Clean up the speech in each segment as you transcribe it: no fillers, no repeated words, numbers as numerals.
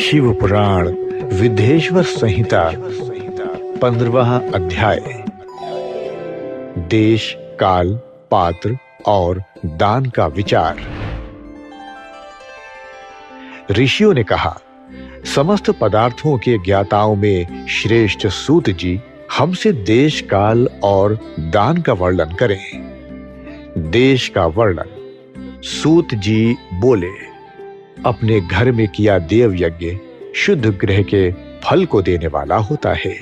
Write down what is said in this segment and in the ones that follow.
शिव पुराण विदेश्वर संहिता 15वां अध्याय। देश, काल, पात्र और दान का विचार। ऋषियों ने कहा, समस्त पदार्थों के ज्ञाताओं में श्रेष्ठ सूत जी हमसे देश, काल और दान का वर्णन करें। देश का वर्णन। सूत जी बोले, अपने घर में किया देव यज्ञ शुद्ध ग्रह के फल को देने वाला होता है।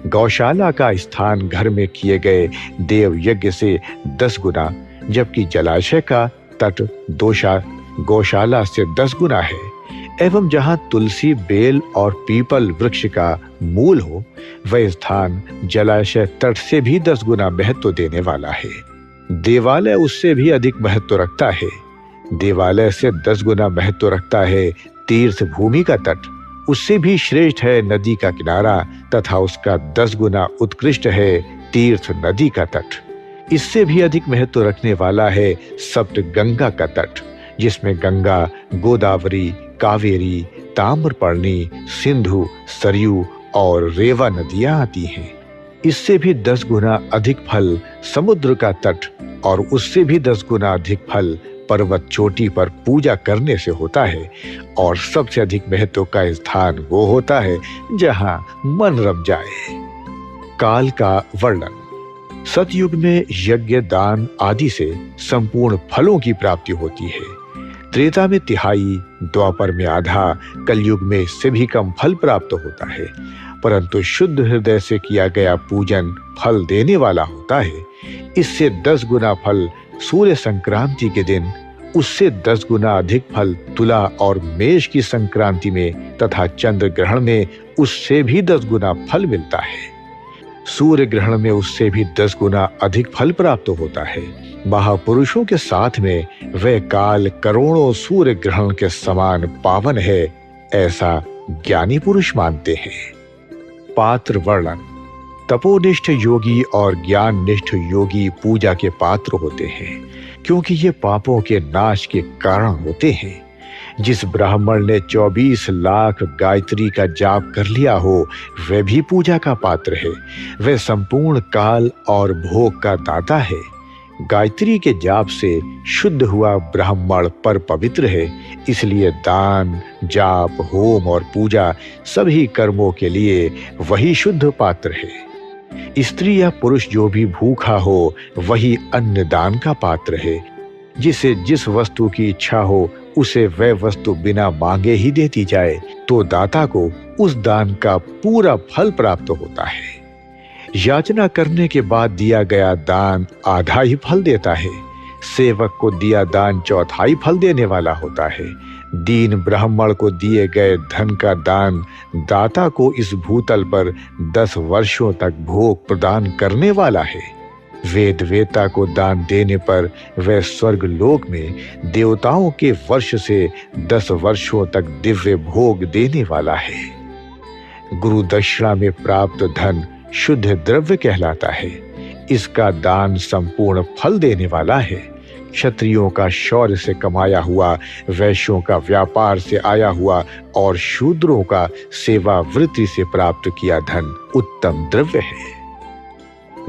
गौशाला का स्थान घर में किए गए देव यज्ञ से 10 गुना, जबकि जलाशय का तट गौशाला से 10 गुना है। एवं जहां तुलसी, बेल और पीपल वृक्ष का मूल हो, वह स्थान जलाशय तट से भी 10 गुना महत्व देने वाला है। देवालय उससे भी अधिक महत्व रखता है। देवालय से 10 गुना महत्व रखता है तीर्थ भूमि का तट। उससे भी श्रेष्ठ है नदी का किनारा, तथा उसका 10 गुना उत्कृष्ट है तीर्थ नदी का तट। इससे भी अधिक महत्व रखने वाला है सप्त गंगा का तट, जिसमें गंगा, गोदावरी, कावेरी, ताम्रपर्णी, सिंधु, सरयू और रेवा नदियां आती हैं। इससे भी 10 गुना अधिक फल समुद्र का तट, और उससे भी 10 गुना अधिक फल पर्वत चोटी पर पूजा करने से होता है। और सबसे अधिक महत्व का स्थान वो होता है जहां मन रम जाए। काल का वर्णन। सतयुग में यज्ञ, दान आदि से संपूर्ण फलों की प्राप्ति होती है। त्रेता में तिहाई, द्वापर में आधा, कलयुग में इससे भी कम फल प्राप्त होता है। परंतु शुद्ध हृदय से किया गया पूजन फल देने वाला होता है। इससे 10 गुना फल सूर्य संक्रांति के दिन, उससे 10 गुना अधिक फल तुला और मेष की संक्रांति में, तथा चंद्र ग्रहण में उससे भी 10 गुना फल मिलता है। सूर्य ग्रहण में उससे भी 10 गुना अधिक फल प्राप्त होता है। महापुरुषों के साथ में वह काल करोड़ों सूर्य ग्रहण के समान पावन है, ऐसा ज्ञानी पुरुष मानते हैं। पात्र वर्णन। तपोनिष्ठ योगी और ज्ञान निष्ठ योगी पूजा के पात्र होते हैं, क्योंकि ये पापों के नाश के कारण होते हैं। जिस ब्राह्मण ने 24 लाख गायत्री का जाप कर लिया हो, वह भी पूजा का पात्र है। वह संपूर्ण काल और भोग का दाता है। गायत्री के जाप से शुद्ध हुआ ब्राह्मण पर पवित्र है। इसलिए दान, जाप, होम और पूजा सभी कर्मों के लिए वही शुद्ध पात्र है। स्त्री या पुरुष जो भी भूखा हो, वही अन्न दान का पात्र है। जिसे जिस वस्तु की इच्छा हो, उसे वह वस्तु बिना मांगे ही देती जाए, तो दाता को उस दान का पूरा फल प्राप्त होता है। याचना करने के बाद दिया गया दान आधा ही फल देता है। सेवक को दिया दान चौथाई फल देने वाला होता है। दीन ब्राह्मण को दिए गए धन का दान दाता को इस भूतल पर 10 वर्षों तक भोग प्रदान करने वाला है। वेद वेता को दान देने पर वह स्वर्ग लोक में देवताओं के वर्ष से 10 वर्षों तक दिव्य भोग देने वाला है। गुरु दक्षिणा में प्राप्त धन शुद्ध द्रव्य कहलाता है। इसका दान संपूर्ण फल देने वाला है। क्षत्रियों का शौर्य से कमाया हुआ, वैश्यों का व्यापार से आया हुआ और शूद्रों का सेवा वृत्ति से प्राप्त किया धन उत्तम द्रव्य है।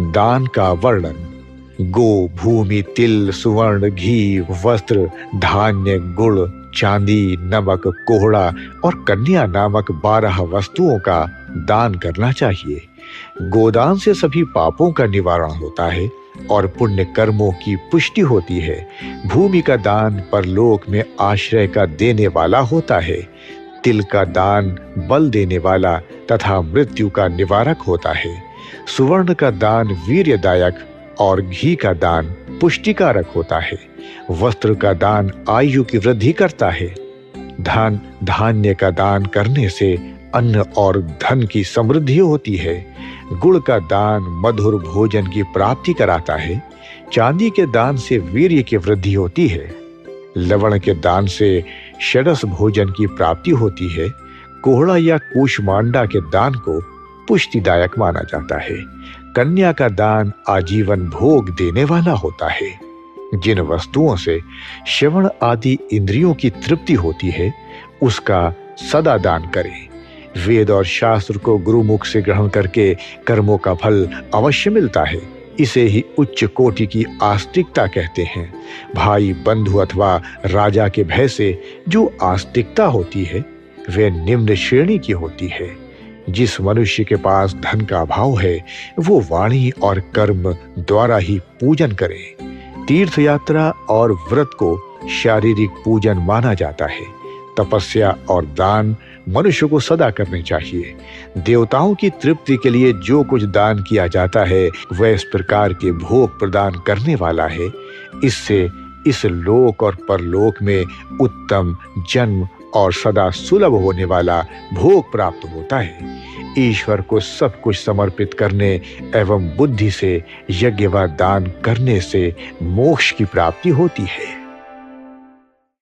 दान का वर्णन। गो, भूमि, तिल, सुवर्ण, घी, वस्त्र, धान्य, गुड़, चांदी, नमक, कोहड़ा और कन्या नामक 12 वस्तुओं का दान करना चाहिए। गोदान से सभी पापों का निवारण होता है और पुण्य कर्मों की पुष्टि होती है। भूमि का दान परलोक में आश्रय का देने वाला होता है। तिल का दान बल देने वाला तथा मृत्यु का निवारक होता है। सुवर्ण का दान वीर्यदायक और घी का दान पुष्टिकारक होता है। वस्त्र का दान आयु की वृद्धि करता है। धान्य का दान करने से अन्न और धन की समृद्धि होती है। गुड़ का दान मधुर भोजन की प्राप्ति कराता है। चांदी के दान से वीर्य की वृद्धि होती है। लवण के दान से षडस भोजन की प्राप्ति होती है। कोहड़ा या कूष्मांडा के दान को पुष्टिदायक माना जाता है। कन्या का दान आजीवन भोग देने वाला होता है। जिन वस्तुओं से श्रवण आदि इंद्रियों की तृप्ति होती है, उसका सदा दान करें। वेद और शास्त्र को गुरुमुख से ग्रहण करके कर्मों का फल अवश्य मिलता है। इसे ही उच्च कोटि की आस्तिकता कहते हैं। भाई, बंधु अथवा राजा के भय से जो आस्तिकता होती है वह निम्न श्रेणी की होती है। जिस मनुष्य के पास धन का अभाव है वो वाणी और कर्म द्वारा ही पूजन करे। तीर्थ यात्रा और व्रत को शारीरिक पूजन माना जाता है। तपस्या और दान मनुष्य को सदा करने चाहिए। देवताओं की तृप्ति के लिए जो कुछ दान किया जाता है वह इस प्रकार के भोग प्रदान करने वाला है। इससे इस लोक और परलोक में उत्तम जन्म और सदा सुलभ होने वाला भोग प्राप्त होता है। ईश्वर को सब कुछ समर्पित करने एवं बुद्धि से यज्ञ व दान करने से मोक्ष की प्राप्ति होती है।